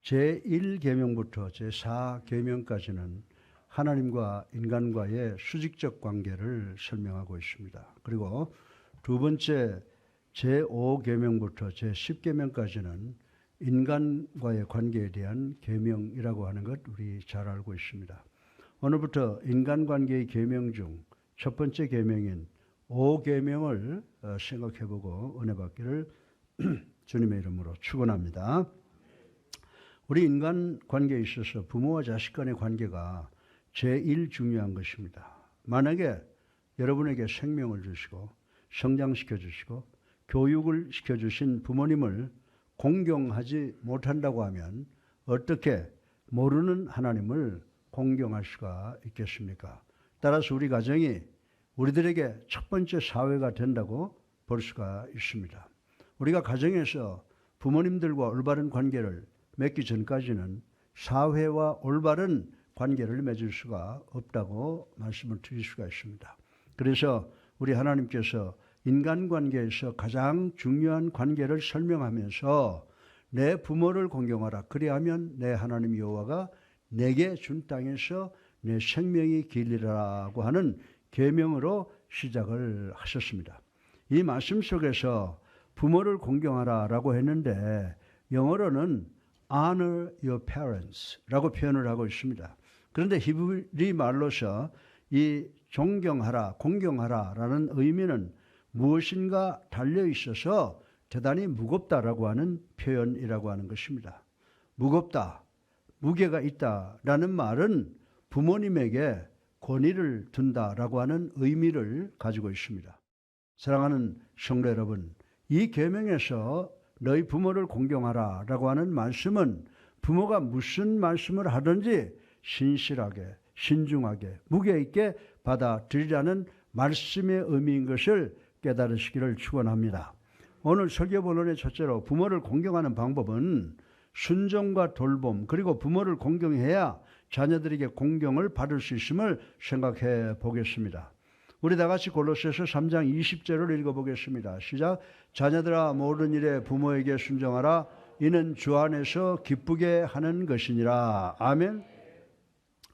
제1계명부터 제4계명까지는 하나님과 인간과의 수직적 관계를 설명하고 있습니다. 그리고 두 번째 제5계명부터 제10계명까지는 인간과의 관계에 대한 계명이라고 하는 것 우리 잘 알고 있습니다. 오늘부터 인간관계의 계명 중 첫 번째 계명인 5계명을 생각해보고 은혜 받기를 주님의 이름으로 축원합니다. 우리 인간관계에 있어서 부모와 자식 간의 관계가 제일 중요한 것입니다. 만약에 여러분에게 생명을 주시고 성장시켜 주시고 교육을 시켜주신 부모님을 공경하지 못한다고 하면 어떻게 모르는 하나님을 공경할 수가 있겠습니까? 따라서 우리 가정이 우리들에게 첫 번째 사회가 된다고 볼 수가 있습니다. 우리가 가정에서 부모님들과 올바른 관계를 맺기 전까지는 사회와 올바른 관계를 맺을 수가 없다고 말씀을 드릴 수가 있습니다. 그래서 우리 하나님께서 인간관계에서 가장 중요한 관계를 설명하면서 내 부모를 공경하라. 그리하면 내 하나님 여호와가 내게 준 땅에서 내 생명이 길리라고 하는 계명으로 시작을 하셨습니다. 이 말씀 속에서 부모를 공경하라라고 했는데 영어로는 honor your parents라고 표현을 하고 있습니다. 그런데 히브리 말로서 이 존경하라, 공경하라라는 의미는 무엇인가 달려 있어서 대단히 무겁다라고 하는 표현이라고 하는 것입니다. 무겁다, 무게가 있다라는 말은 부모님에게 권위를 둔다라고 하는 의미를 가지고 있습니다. 사랑하는 성도 여러분, 이 계명에서 너희 부모를 공경하라라고 하는 말씀은 부모가 무슨 말씀을 하든지 신실하게, 신중하게, 무게 있게 받아들이라는 말씀의 의미인 것을 깨달으시기를 축원합니다. 오늘 설교 본론의 첫째로 부모를 공경하는 방법은 순종과 돌봄, 그리고 부모를 공경해야 자녀들에게 공경을 받을 수 있음을 생각해 보겠습니다. 우리 다 같이 골로새서 3장 20절을 읽어보겠습니다. 시작. 자녀들아 모든 일에 부모에게 순종하라. 이는 주 안에서 기쁘게 하는 것이니라. 아멘.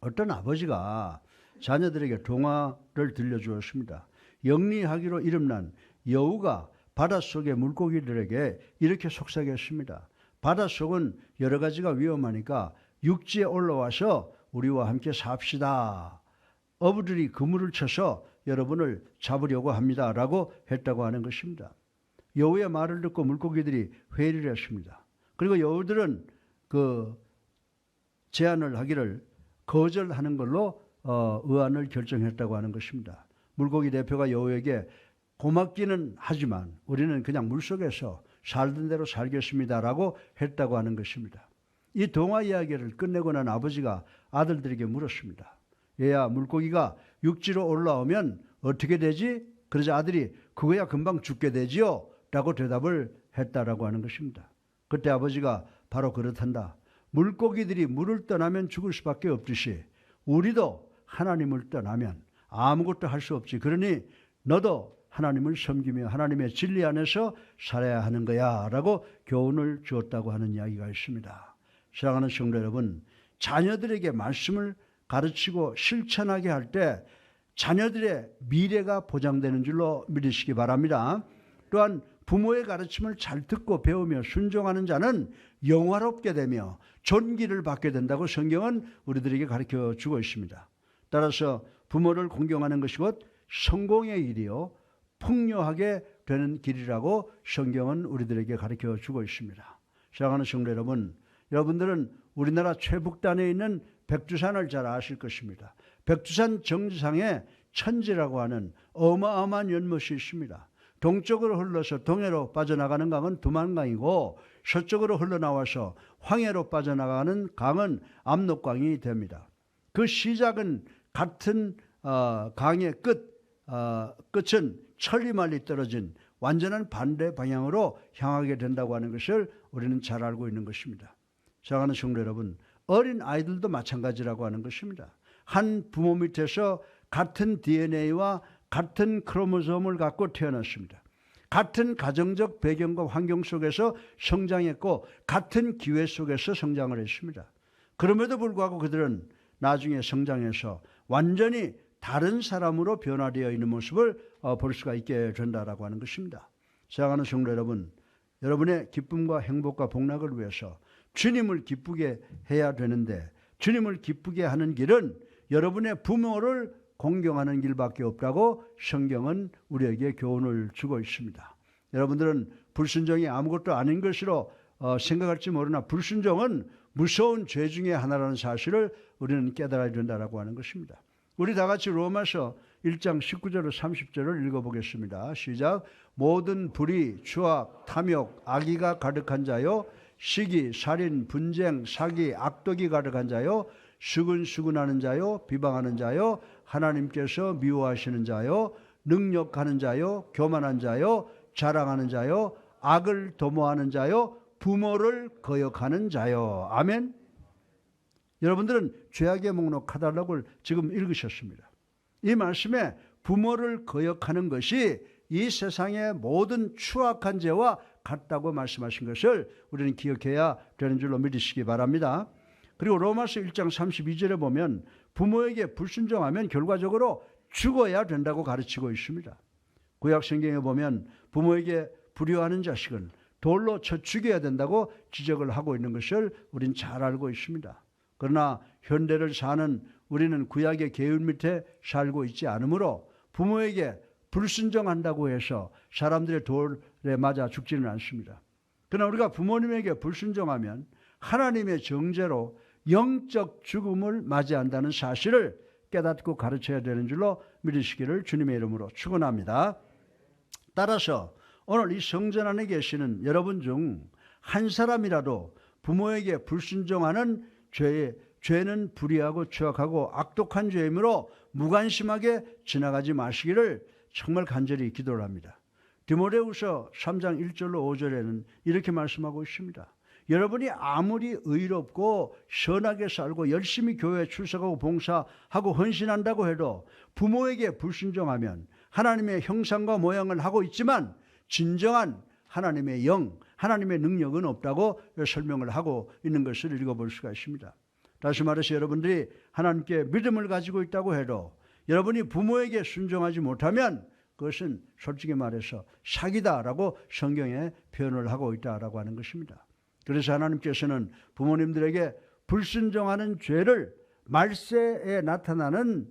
어떤 아버지가 자녀들에게 동화를 들려주었습니다. 영리하기로 이름난 여우가 바닷속의 물고기들에게 이렇게 속삭였습니다. 바닷속은 여러 가지가 위험하니까 육지에 올라와서 우리와 함께 삽시다. 어부들이 그물을 쳐서 여러분을 잡으려고 합니다. 라고 했다고 하는 것입니다. 여우의 말을 듣고 물고기들이 회의를 했습니다. 그리고 여우들은 그 제안을 하기를 거절하는 걸로 의안을 결정했다고 하는 것입니다. 물고기 대표가 여우에게 고맙기는 하지만 우리는 그냥 물속에서 살던 대로 살겠습니다라고 했다고 하는 것입니다. 이 동화 이야기를 끝내고 난 아버지가 아들들에게 물었습니다. 얘야, 물고기가 육지로 올라오면 어떻게 되지? 그러자 아들이 그거야 금방 죽게 되지요? 라고 대답을 했다라고 하는 것입니다. 그때 아버지가 바로 그렇단다. 물고기들이 물을 떠나면 죽을 수밖에 없듯이 우리도 하나님을 떠나면 아무것도 할 수 없지. 그러니 너도 하나님을 섬기며 하나님의 진리 안에서 살아야 하는 거야 라고 교훈을 주었다고 하는 이야기가 있습니다. 사랑하는 성도 여러분, 자녀들에게 말씀을 가르치고 실천하게 할 때 자녀들의 미래가 보장되는 줄로 믿으시기 바랍니다. 또한 부모의 가르침을 잘 듣고 배우며 순종하는 자는 영화롭게 되며 존귀를 받게 된다고 성경은 우리들에게 가르쳐 주고 있습니다. 따라서 부모를 공경하는 것이 곧 성공의 길이요 풍요하게 되는 길이라고 성경은 우리들에게 가르쳐 주고 있습니다. 사랑하는 성도 여러분, 여러분들은 우리나라 최북단에 있는 백두산을 잘 아실 것입니다. 백두산 정상에 천지라고 하는 어마어마한 연못이 있습니다. 동쪽으로 흘러서 동해로 빠져나가는 강은 두만강이고 서쪽으로 흘러나와서 황해로 빠져나가는 강은 압록강이 됩니다. 그 시작은 같은 강의 끝은 천리말리 떨어진 완전한 반대 방향으로 향하게 된다고 하는 것을 우리는 잘 알고 있는 것입니다. 사랑하는 성도 여러분, 어린 아이들도 마찬가지라고 하는 것입니다. 한 부모 밑에서 같은 DNA와 같은 크로모솜을 갖고 태어났습니다. 같은 가정적 배경과 환경 속에서 성장했고 같은 기회 속에서 성장을 했습니다. 그럼에도 불구하고 그들은 나중에 성장해서 완전히 다른 사람으로 변화되어 있는 모습을 볼 수가 있게 된다라고 하는 것입니다. 사랑하는 성도 여러분, 여러분의 기쁨과 행복과 복락을 위해서 주님을 기쁘게 해야 되는데 주님을 기쁘게 하는 길은 여러분의 부모를 공경하는 길밖에 없다고 성경은 우리에게 교훈을 주고 있습니다. 여러분들은 불순종이 아무것도 아닌 것으로 생각할지 모르나 불순종은 무서운 죄 중에 하나라는 사실을 우리는 깨달아야 된다고 하는 것입니다. 우리 다 같이 로마서 1장 19절로 30절을 읽어보겠습니다. 시작. 모든 불의, 추악, 탐욕, 악의가 가득한 자요, 시기, 살인, 분쟁, 사기, 악독이 가득한 자요, 수근수근하는 자요, 비방하는 자요, 하나님께서 미워하시는 자요, 능력하는 자요, 교만한 자요, 자랑하는 자요, 악을 도모하는 자요, 부모를 거역하는 자요. 아멘. 여러분들은 죄악의 목록 카탈로그를 지금 읽으셨습니다. 이 말씀에 부모를 거역하는 것이 이 세상의 모든 추악한 죄와 같다고 말씀하신 것을 우리는 기억해야 되는 줄로 믿으시기 바랍니다. 그리고 로마서 1장 32절에 보면 부모에게 불순종하면 결과적으로 죽어야 된다고 가르치고 있습니다. 구약 성경에 보면 부모에게 불효하는 자식은 돌로 쳐 죽여야 된다고 지적을 하고 있는 것을 우리는 잘 알고 있습니다. 그러나 현대를 사는 우리는 구약의 계율 밑에 살고 있지 않으므로 부모에게 불순종한다고 해서 사람들의 돌에 맞아 죽지는 않습니다. 그러나 우리가 부모님에게 불순종하면 하나님의 정죄로 영적 죽음을 맞이한다는 사실을 깨닫고 가르쳐야 되는 줄로 믿으시기를 주님의 이름으로 축원합니다. 따라서 오늘 이 성전 안에 계시는 여러분 중 한 사람이라도 부모에게 불순종하는 죄는 불의하고 추악하고 악독한 죄이므로 무관심하게 지나가지 마시기를 정말 간절히 기도를 합니다. 디모데후서 3장 1절로 5절에는 이렇게 말씀하고 있습니다. 여러분이 아무리 의롭고 선하게 살고 열심히 교회에 출석하고 봉사하고 헌신한다고 해도 부모에게 불순종하면 하나님의 형상과 모양을 하고 있지만 진정한 하나님의 영, 하나님의 능력은 없다고 설명을 하고 있는 것을 읽어볼 수가 있습니다. 다시 말해서 여러분들이 하나님께 믿음을 가지고 있다고 해도 여러분이 부모에게 순종하지 못하면 그것은 솔직히 말해서 사기다라고 성경에 표현을 하고 있다라고 하는 것입니다. 그래서 하나님께서는 부모님들에게 불순종하는 죄를 말세에 나타나는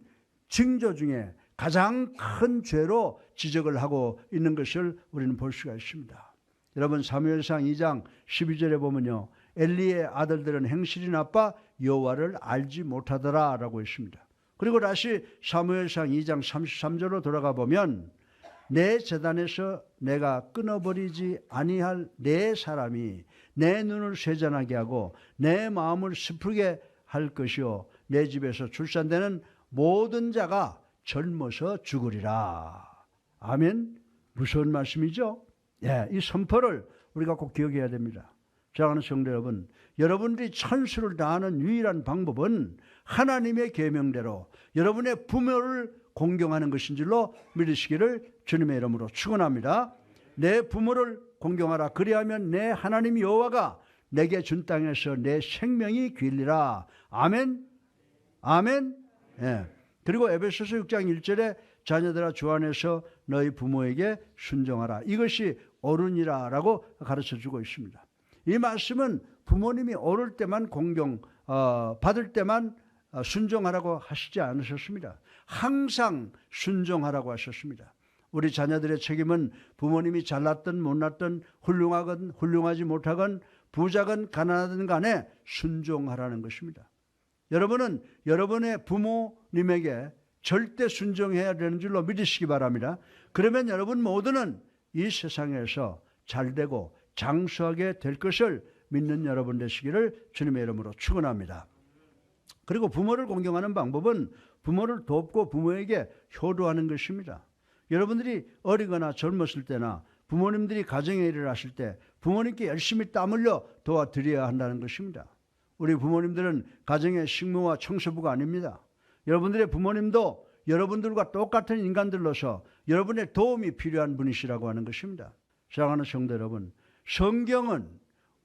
징조 중에 가장 큰 죄로 지적을 하고 있는 것을 우리는 볼 수가 있습니다. 여러분 사무엘상 2장 12절에 보면요, 엘리의 아들들은 행실이 나빠 여호와를 알지 못하더라 라고 했습니다. 그리고 다시 사무엘상 2장 33절로 돌아가 보면 내 제단에서 내가 끊어버리지 아니할 내 사람이 내 눈을 쇠잔하게 하고 내 마음을 슬프게 할 것이요 내 집에서 출산되는 모든 자가 젊어서 죽으리라. 아멘. 무서운 말씀이죠. 예, 이 선포를 우리가 꼭 기억해야 됩니다. 사랑하는 성도 여러분, 여러분들이 천수를 다하는 유일한 방법은 하나님의 계명대로 여러분의 부모를 공경하는 것인 줄로 믿으시기를 주님의 이름으로 축원합니다. 내 부모를 공경하라. 그리하면 내 하나님 여호와가 내게 준 땅에서 내 생명이 길리라. 아멘. 아멘. 예. 그리고 에베소서 6장 1절에 자녀들아 주 안에서 너희 부모에게 순종하라. 이것이 옳으니라 라고 가르쳐주고 있습니다. 이 말씀은 부모님이 옳을 때만 받을 때만 순종하라고 하시지 않으셨습니다. 항상 순종하라고 하셨습니다. 우리 자녀들의 책임은 부모님이 잘났든 못났든 훌륭하건 훌륭하지 못하건 부자건 가난하든 간에 순종하라는 것입니다. 여러분은 여러분의 부모님에게 절대 순종해야 되는 줄로 믿으시기 바랍니다. 그러면 여러분 모두는 이 세상에서 잘되고 장수하게 될 것을 믿는 여러분 되시기를 주님의 이름으로 축원합니다. 그리고 부모를 공경하는 방법은 부모를 돕고 부모에게 효도하는 것입니다. 여러분들이 어리거나 젊었을 때나 부모님들이 가정의 일을 하실 때 부모님께 열심히 땀 흘려 도와드려야 한다는 것입니다. 우리 부모님들은 가정의 식모와 청소부가 아닙니다. 여러분들의 부모님도 여러분들과 똑같은 인간들로서 여러분의 도움이 필요한 분이시라고 하는 것입니다. 사랑하는 성도 여러분, 성경은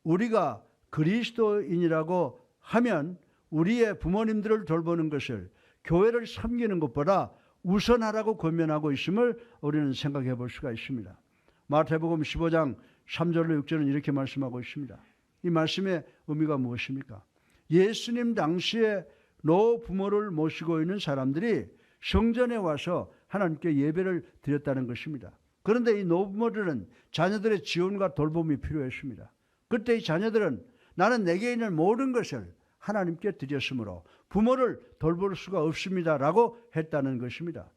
우리가 그리스도인이라고 하면 우리의 부모님들을 돌보는 것을, 교회를 섬기는 것보다 우선하라고 권면하고 있음을 우리는 생각해 볼 수가 있습니다. 마태복음 15장 3절로 6절은 이렇게 말씀하고 있습니다. 이 말씀의 의미가 무엇입니까? 예수님 당시에 노부모를 모시고 있는 사람들이 성전에 와서 하나님께 예배를 드렸다는 것입니다. 그런데 이 노부모들은 자녀들의 지원과 돌봄이 필요했습니다. 그때 이 자녀들은 나는 내게 있는 모든 것을 하나님께 드렸으므로 부모를 돌볼 수가 없습니다 라고 했다는 것입니다.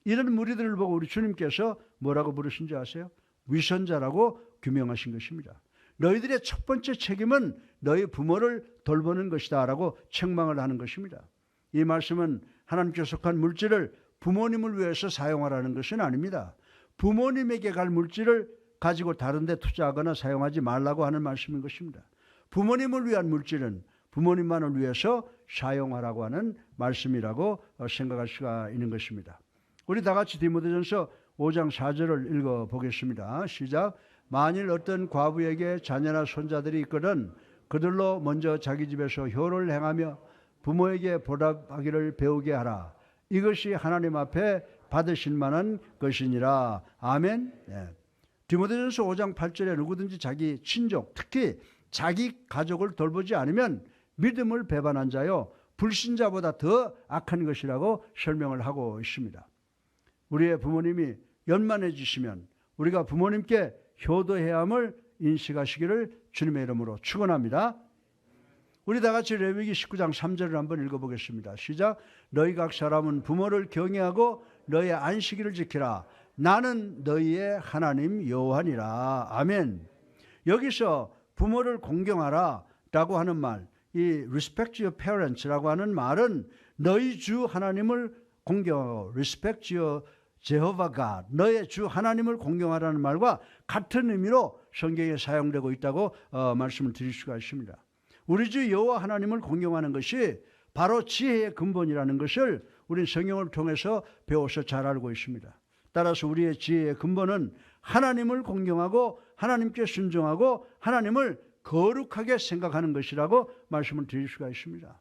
이런 무리들을 보고 우리 주님께서 뭐라고 부르신지 아세요? 위선자라고 규명하신 것입니다. 너희들의 첫 번째 책임은 너희 부모를 돌보는 것이다 라고 책망을 하는 것입니다. 이 말씀은 하나님께 속한 물질을 부모님을 위해서 사용하라는 것은 아닙니다. 부모님에게 갈 물질을 가지고 다른 데 투자하거나 사용하지 말라고 하는 말씀인 것입니다. 부모님을 위한 물질은 부모님만을 위해서 사용하라고 하는 말씀이라고 생각할 수가 있는 것입니다. 우리 다 같이 디모데전서 5장 4절을 읽어보겠습니다. 시작. 만일 어떤 과부에게 자녀나 손자들이 있거든 그들로 먼저 자기 집에서 효를 행하며 부모에게 보답하기를 배우게 하라. 이것이 하나님 앞에 받으실 만한 것이니라. 아멘. 네. 디모데전서 5장 8절에 누구든지 자기 친족, 특히 자기 가족을 돌보지 않으면 믿음을 배반한 자요 불신자보다 더 악한 것이라고 설명을 하고 있습니다. 우리의 부모님이 연만해지시면 우리가 부모님께 효도해야 함을 인식하시기를 주님의 이름으로 축원합니다. 우리 다 같이 레위기 19장 3절을 한번 읽어보겠습니다. 시작. 너희 각 사람은 부모를 경외하고 너의 안식일을 지키라. 나는 너희의 하나님 여호와니라. 아멘. 여기서 부모를 공경하라 라고 하는 말, 이 respect your parents라고 하는 말은 너희 주 하나님을 공경하고 respect your Jehovah God, 너의 주 하나님을 공경하라는 말과 같은 의미로 성경에 사용되고 있다고 말씀을 드릴 수가 있습니다. 우리 주 여호와 하나님을 공경하는 것이 바로 지혜의 근본이라는 것을 우리는 성경을 통해서 배워서 잘 알고 있습니다. 따라서 우리의 지혜의 근본은 하나님을 공경하고 하나님께 순종하고 하나님을 거룩하게 생각하는 것이라고 말씀을 드릴 수가 있습니다.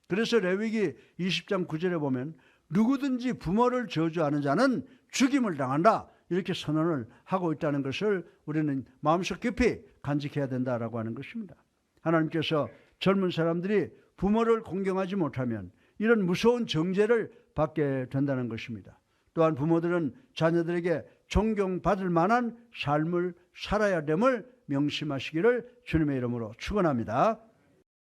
그래서 레위기 20장 9절에 보면 누구든지 부모를 저주하는 자는 죽임을 당한다 이렇게 선언을 하고 있다는 것을 우리는 마음속 깊이 간직해야 된다라고 하는 것입니다. 하나님께서 젊은 사람들이 부모를 공경하지 못하면 이런 무서운 정죄를 받게 된다는 것입니다. 또한 부모들은 자녀들에게 존경받을 만한 삶을 살아야 됨을 명심하시기를 주님의 이름으로 축원합니다.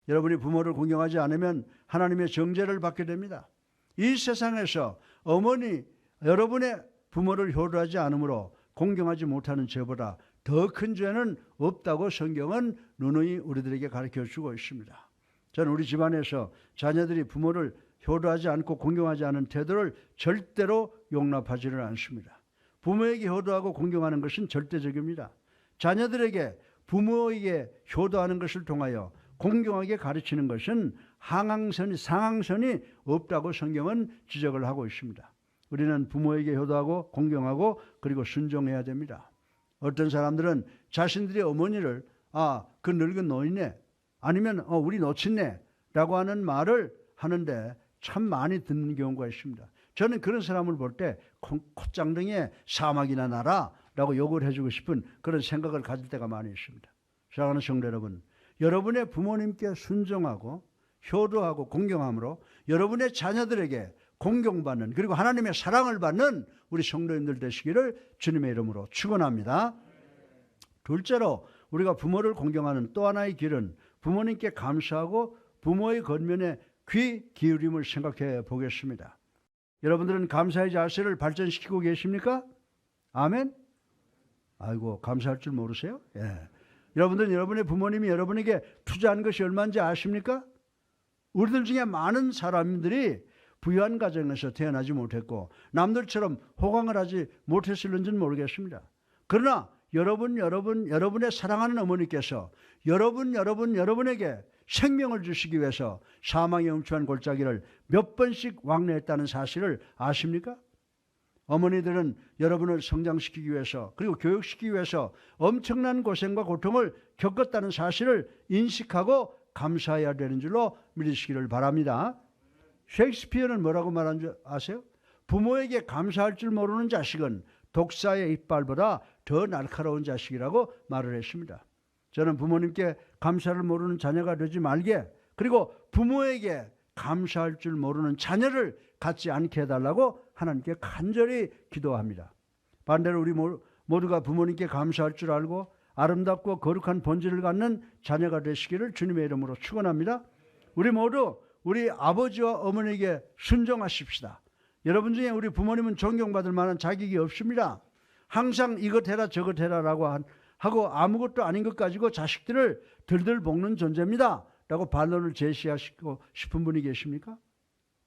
여러분이 부모를 공경하지 않으면 하나님의 정죄를 받게 됩니다. 이 세상에서 어머니 여러분의 부모를 효도하지 않으므로 공경하지 못하는 죄보다 더 큰 죄는 없다고 성경은 누누이 우리들에게 가르쳐주고 있습니다. 저는 우리 집안에서 자녀들이 부모를 효도하지 않고 공경하지 않은 태도를 절대로 용납하지는 않습니다. 부모에게 효도하고 공경하는 것은 절대적입니다. 자녀들에게 부모에게 효도하는 것을 통하여 공경하게 가르치는 것은 상황선이 없다고 성경은 지적을 하고 있습니다. 우리는 부모에게 효도하고 공경하고 그리고 순종해야 됩니다. 어떤 사람들은 자신들의 어머니를 그 늙은 노인네 아니면 우리 노친네 라고 하는 말을 하는데 참 많이 듣는 경우가 있습니다. 저는 그런 사람을 볼 때 콧장등에 사막이나 나라 라고 욕을 해주고 싶은 그런 생각을 가질 때가 많이 있습니다. 사랑하는 성도 여러분, 여러분의 부모님께 순종하고 효도하고 공경함으로 여러분의 자녀들에게 공경받는 그리고 하나님의 사랑을 받는 우리 성도님들 되시기를 주님의 이름으로 축원합니다. 둘째로 우리가 부모를 공경하는 또 하나의 길은 부모님께 감사하고 부모의 권면에 귀 기울임을 생각해 보겠습니다. 여러분들은 감사의 자세를 발전시키고 계십니까? 아멘? 아이고 감사할 줄 모르세요? 예. 여러분들은 여러분의 부모님이 여러분에게 투자한 것이 얼마인지 아십니까? 우리들 중에 많은 사람들이 부유한 가정에서 태어나지 못했고 남들처럼 호강을 하지 못했을는지는 모르겠습니다. 그러나 여러분의 사랑하는 어머니께서 여러분에게 생명을 주시기 위해서 사망의 음침한 골짜기를 몇 번씩 왕래했다는 사실을 아십니까? 어머니들은 여러분을 성장시키기 위해서 그리고 교육시키기 위해서 엄청난 고생과 고통을 겪었다는 사실을 인식하고 감사해야 되는 줄로 믿으시기를 바랍니다. 셰익스피어는 뭐라고 말한 줄 아세요? 부모에게 감사할 줄 모르는 자식은 독사의 이빨보다 더 날카로운 자식이라고 말을 했습니다. 저는 부모님께 감사를 모르는 자녀가 되지 말게, 그리고 부모에게 감사할 줄 모르는 자녀를 갖지 않게 해달라고 하나님께 간절히 기도합니다. 반대로 우리 모두가 부모님께 감사할 줄 알고 아름답고 거룩한 본질을 갖는 자녀가 되시기를 주님의 이름으로 축원합니다. 우리 모두 우리 아버지와 어머니에게 순종하십시다. 여러분 중에 우리 부모님은 존경받을 만한 자격이 없습니다. 항상 이것 해라 저것 해라라고 하고 아무것도 아닌 것 가지고 자식들을 들들 볶는 존재입니다 라고 반론을 제시하시고 싶은 분이 계십니까?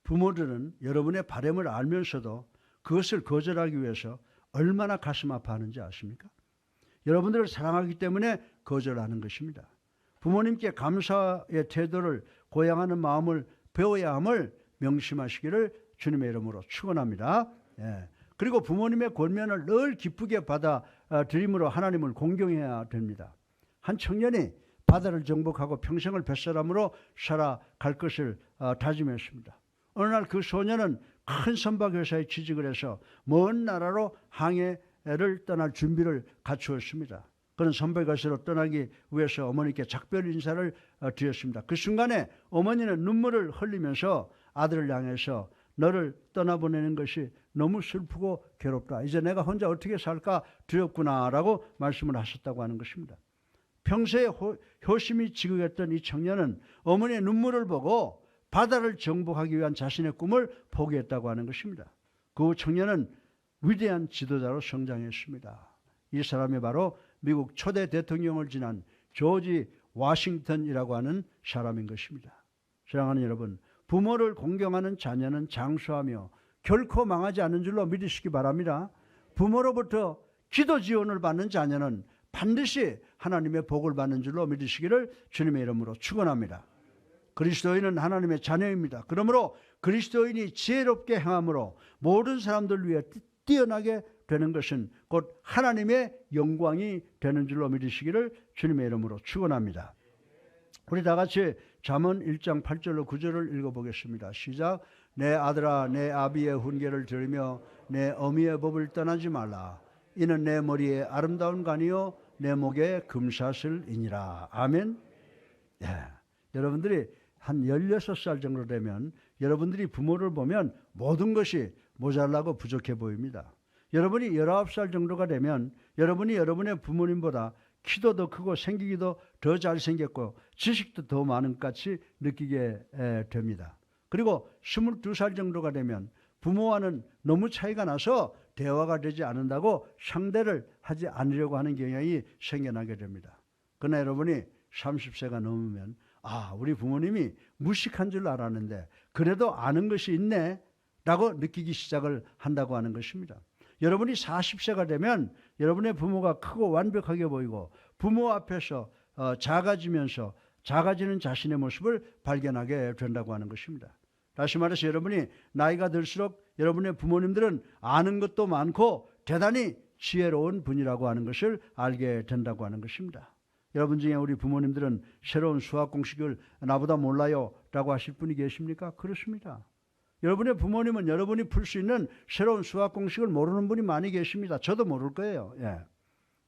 부모들은 여러분의 바램을 알면서도 그것을 거절하기 위해서 얼마나 가슴 아파하는지 아십니까? 여러분들을 사랑하기 때문에 거절하는 것입니다. 부모님께 감사의 태도를 고양하는 마음을 배워야 함을 명심하시기를 주님의 이름으로 축원합니다. 예. 그리고 부모님의 권면을 늘 기쁘게 받아들임으로 하나님을 공경해야 됩니다. 한 청년이 바다를 정복하고 평생을 뱃사람으로 살아갈 것을 다짐했습니다. 어느 날 그 소년은 큰 선박회사에 취직을 해서 먼 나라로 항해를 떠날 준비를 갖추었습니다. 그는 선박회사로 떠나기 위해서 어머니께 작별 인사를 드렸습니다. 그 순간에 어머니는 눈물을 흘리면서 아들을 향해서 너를 떠나보내는 것이 너무 슬프고 괴롭다. 이제 내가 혼자 어떻게 살까 두렵구나라고 말씀을 하셨다고 하는 것입니다. 평소에 효심이 지극했던 이 청년은 어머니의 눈물을 보고 바다를 정복하기 위한 자신의 꿈을 포기했다고 하는 것입니다. 그 청년은 위대한 지도자로 성장했습니다. 이 사람이 바로 미국 초대 대통령을 지난 조지 워싱턴이라고 하는 사람인 것입니다. 사랑하는 여러분, 부모를 공경하는 자녀는 장수하며 결코 망하지 않는 줄로 믿으시기 바랍니다. 부모로부터 기도 지원을 받는 자녀는 반드시 하나님의 복을 받는 줄로 믿으시기를 주님의 이름으로 축원합니다. 그리스도인은 하나님의 자녀입니다. 그러므로 그리스도인이 지혜롭게 행함으로 모든 사람들 위해 뛰어나게 되는 것은 곧 하나님의 영광이 되는 줄로 믿으시기를 주님의 이름으로 축원합니다. 우리 다 같이 잠언 1장 8절로 9절을 읽어보겠습니다. 시작. 내 아들아 내 아비의 훈계를 들으며 내 어미의 법을 떠나지 말라. 이는 내 머리에 아름다운 관이요 내 목에 금사슬이니라. 아멘. 예. 여러분들이 한 16살 정도 되면 여러분들이 부모를 보면 모든 것이 모자라고 부족해 보입니다. 여러분이 19살 정도가 되면 여러분이 여러분의 부모님보다 키도 더 크고 생기기도 더 잘생겼고 지식도 더 많은 것 같이 느끼게 됩니다. 그리고 22살 정도가 되면 부모와는 너무 차이가 나서 대화가 되지 않는다고 상대를 하지 않으려고 하는 경향이 생겨나게 됩니다. 그러나 여러분이 30세가 넘으면 우리 부모님이 무식한 줄 알았는데 그래도 아는 것이 있네 라고 느끼기 시작을 한다고 하는 것입니다. 여러분이 40세가 되면 여러분의 부모가 크고 완벽하게 보이고 부모 앞에서 작아지면서 작아지는 자신의 모습을 발견하게 된다고 하는 것입니다. 다시 말해서 여러분이 나이가 들수록 여러분의 부모님들은 아는 것도 많고 대단히 지혜로운 분이라고 하는 것을 알게 된다고 하는 것입니다. 여러분 중에 우리 부모님들은 새로운 수학 공식을 나보다 몰라요 라고 하실 분이 계십니까? 그렇습니다. 여러분의 부모님은 여러분이 풀 수 있는 새로운 수학 공식을 모르는 분이 많이 계십니다. 저도 모를 거예요. 예.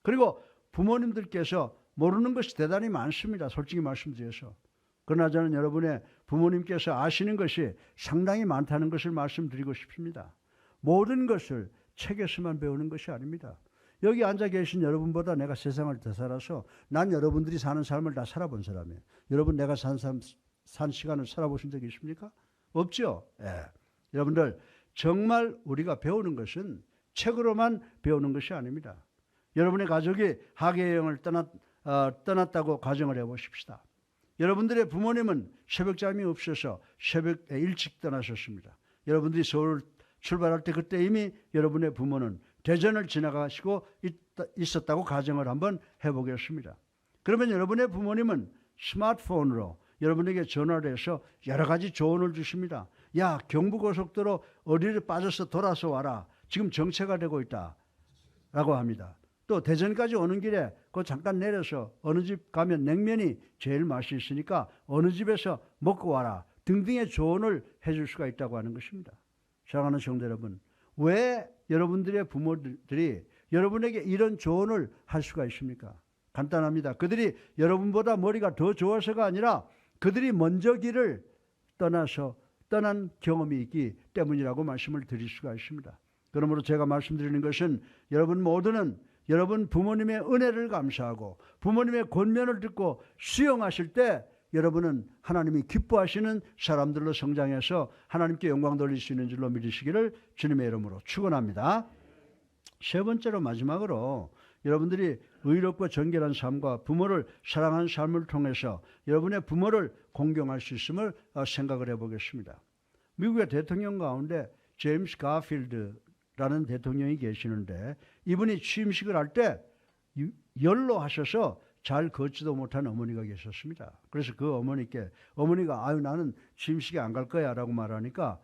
그리고 부모님들께서 모르는 것이 대단히 많습니다. 솔직히 말씀드려서. 그러나 저는 여러분의 부모님께서 아시는 것이 상당히 많다는 것을 말씀드리고 싶습니다. 모든 것을 책에서만 배우는 것이 아닙니다. 여기 앉아 계신 여러분보다 내가 세상을 더 살아서 난 여러분들이 사는 삶을 다 살아본 사람이에요. 여러분 내가 산 시간을 살아보신 적이 있습니까? 없죠. 예. 여러분들 정말 우리가 배우는 것은 책으로만 배우는 것이 아닙니다. 여러분의 가족이 학예 여행을 떠났다고 가정을 해보십시다. 여러분들의 부모님은 새벽잠이 없어서 새벽에 일찍 떠나셨습니다. 여러분들이 서울 출발할 때 그때 이미 여러분의 부모는 대전을 지나가시고 있었다고 가정을 한번 해보겠습니다. 그러면 여러분의 부모님은 스마트폰으로 여러분에게 전화를 해서 여러 가지 조언을 주십니다. 야, 경부고속도로 어디를 빠져서 돌아서 와라. 지금 정체가 되고 있다. 라고 합니다. 또 대전까지 오는 길에 그 잠깐 내려서 어느 집 가면 냉면이 제일 맛이 있으니까 어느 집에서 먹고 와라. 등등의 조언을 해줄 수가 있다고 하는 것입니다. 사랑하는 성도 여러분, 왜 여러분들의 부모들이 여러분에게 이런 조언을 할 수가 있습니까? 간단합니다. 그들이 여러분보다 머리가 더 좋아서가 아니라 그들이 먼저 길을 떠난 경험이 있기 때문이라고 말씀을 드릴 수가 있습니다. 그러므로 제가 말씀드리는 것은 여러분 모두는 여러분 부모님의 은혜를 감사하고 부모님의 권면을 듣고 수용하실 때 여러분은 하나님이 기뻐하시는 사람들로 성장해서 하나님께 영광 돌릴 수 있는 줄로 믿으시기를 주님의 이름으로 축원합니다. 세 번째로 마지막으로 여러분들이 의롭고 정결한 삶과 부모를 사랑하는 삶을 통해서 여러분의 부모를 공경할 수 있음을 생각을 해보겠습니다. 미국의 대통령 가운데 제임스 가필드라는 대통령이 계시는데 이분이 취임식을 할 때 연로하셔서 잘 걷지도 못한 어머니가 계셨습니다. 그래서 그 어머니께 어머니가 아유 나는 취임식에 안 갈 거야 라고 말하니까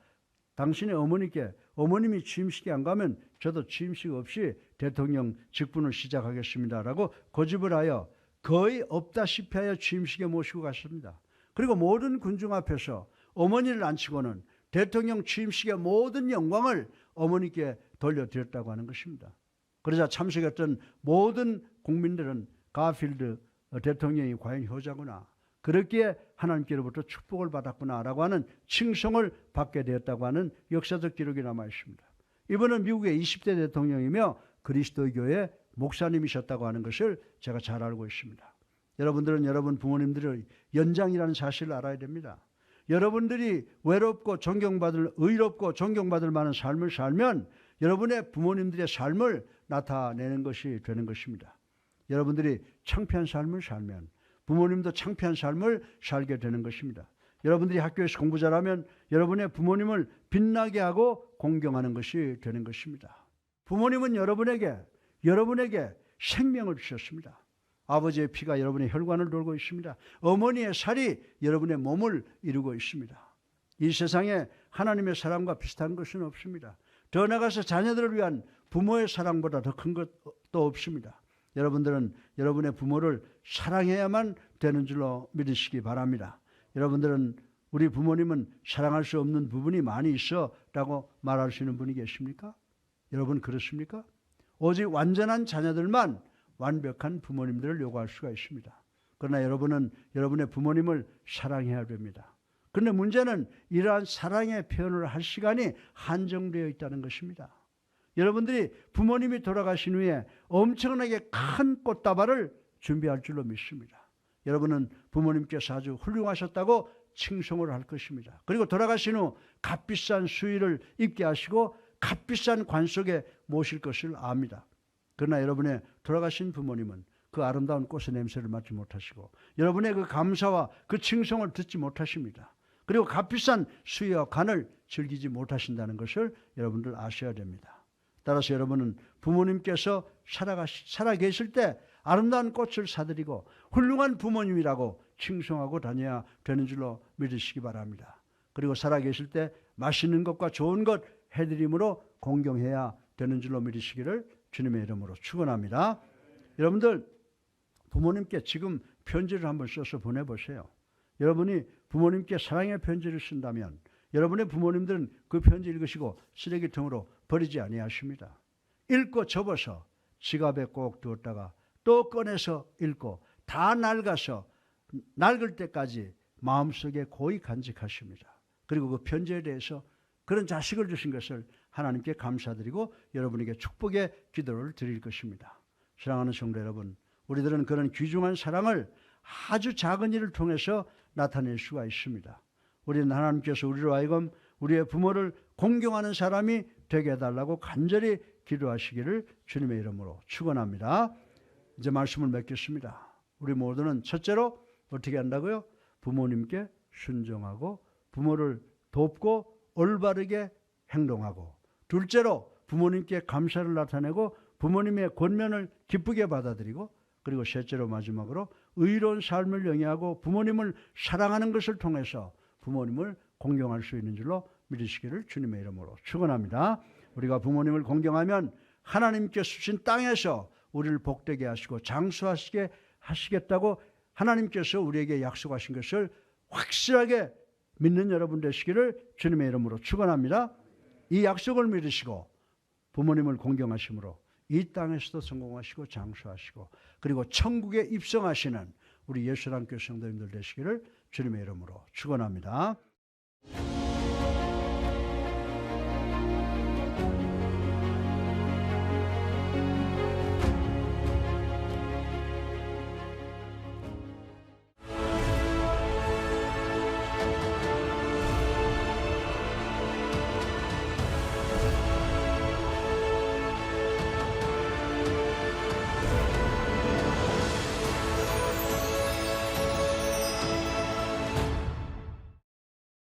당신의 어머니께 어머님이 취임식에 안 가면 저도 취임식 없이 대통령 직분을 시작하겠습니다 라고 고집을 하여 거의 없다시피 하여 취임식에 모시고 갔습니다. 그리고 모든 군중 앞에서 어머니를 앉히고는 대통령 취임식의 모든 영광을 어머니께 돌려드렸다고 하는 것입니다. 그러자 참석했던 모든 국민들은 가필드 대통령이 과연 효자구나. 그렇기에 하나님께로부터 축복을 받았구나라고 하는 칭송을 받게 되었다고 하는 역사적 기록이 남아 있습니다. 이분은 미국의 20대 대통령이며 그리스도교의 목사님이셨다고 하는 것을 제가 잘 알고 있습니다. 여러분들은 여러분 부모님들의 연장이라는 사실을 알아야 됩니다. 여러분들이 외롭고 의롭고 존경받을 만한 삶을 살면 여러분의 부모님들의 삶을 나타내는 것이 되는 것입니다. 여러분들이 창피한 삶을 살면 부모님도 창피한 삶을 살게 되는 것입니다. 여러분들이 학교에서 공부 잘하면 여러분의 부모님을 빛나게 하고 공경하는 것이 되는 것입니다. 부모님은 여러분에게 생명을 주셨습니다. 아버지의 피가 여러분의 혈관을 돌고 있습니다. 어머니의 살이 여러분의 몸을 이루고 있습니다. 이 세상에 하나님의 사랑과 비슷한 것은 없습니다. 더 나아가서 자녀들을 위한 부모의 사랑보다 더 큰 것도 없습니다. 여러분들은 여러분의 부모를 사랑해야만 되는 줄로 믿으시기 바랍니다. 여러분들은 우리 부모님은 사랑할 수 없는 부분이 많이 있어 라고 말할 수 있는 분이 계십니까? 여러분 그렇습니까? 오직 완전한 자녀들만 완벽한 부모님들을 요구할 수가 있습니다. 그러나 여러분은 여러분의 부모님을 사랑해야 됩니다. 그런데 문제는 이러한 사랑의 표현을 할 시간이 한정되어 있다는 것입니다. 여러분들이 부모님이 돌아가신 후에 엄청나게 큰 꽃다발을 준비할 줄로 믿습니다. 여러분은 부모님께서 아주 훌륭하셨다고 칭송을 할 것입니다. 그리고 돌아가신 후 값비싼 수의를 입게 하시고 값비싼 관 속에 모실 것을 압니다. 그러나 여러분의 돌아가신 부모님은 그 아름다운 꽃의 냄새를 맡지 못하시고 여러분의 그 감사와 그 칭송을 듣지 못하십니다. 그리고 값비싼 수의와 관을 즐기지 못하신다는 것을 여러분들 아셔야 됩니다. 따라서 여러분은 부모님께서 살아계실 때 아름다운 꽃을 사드리고 훌륭한 부모님이라고 칭송하고 다녀야 되는 줄로 믿으시기 바랍니다. 그리고 살아계실 때 맛있는 것과 좋은 것 해드림으로 공경해야 되는 줄로 믿으시기를 주님의 이름으로 축원합니다. 여러분들 부모님께 지금 편지를 한번 써서 보내보세요. 여러분이 부모님께 사랑의 편지를 쓴다면 여러분의 부모님들은 그 편지 읽으시고 쓰레기통으로 버리지 아니하십니다. 읽고 접어서 지갑에 꼭 두었다가 또 꺼내서 읽고 다 낡아서 낡을 때까지 마음속에 고이 간직하십니다. 그리고 그 편지에 대해서 그런 자식을 주신 것을 하나님께 감사드리고 여러분에게 축복의 기도를 드릴 것입니다. 사랑하는 성도 여러분, 우리들은 그런 귀중한 사랑을 아주 작은 일을 통해서 나타낼 수가 있습니다. 우리는 하나님께서 우리로 하여금 우리의 부모를 공경하는 사람이 되게 해달라고 간절히 기도하시기를 주님의 이름으로 축원합니다. 이제 말씀을 맺겠습니다. 우리 모두는 첫째로 어떻게 한다고요? 부모님께 순종하고 부모를 돕고 올바르게 행동하고, 둘째로 부모님께 감사를 나타내고 부모님의 권면을 기쁘게 받아들이고, 그리고 셋째로 마지막으로 의로운 삶을 영위하고 부모님을 사랑하는 것을 통해서 부모님을 공경할 수 있는 줄로 믿으시기를 주님의 이름으로 축원합니다. 우리가 부모님을 공경하면 하나님께 주신 땅에서 우리를 복되게 하시고 장수하시게 하시겠다고 하나님께서 우리에게 약속하신 것을 확실하게 믿는 여러분 되시기를 주님의 이름으로 축원합니다. 이 약속을 믿으시고 부모님을 공경하심으로 이 땅에서도 성공하시고 장수하시고 그리고 천국에 입성하시는 우리 예수랑교회 성도님들 되시기를 주님의 이름으로 축원합니다.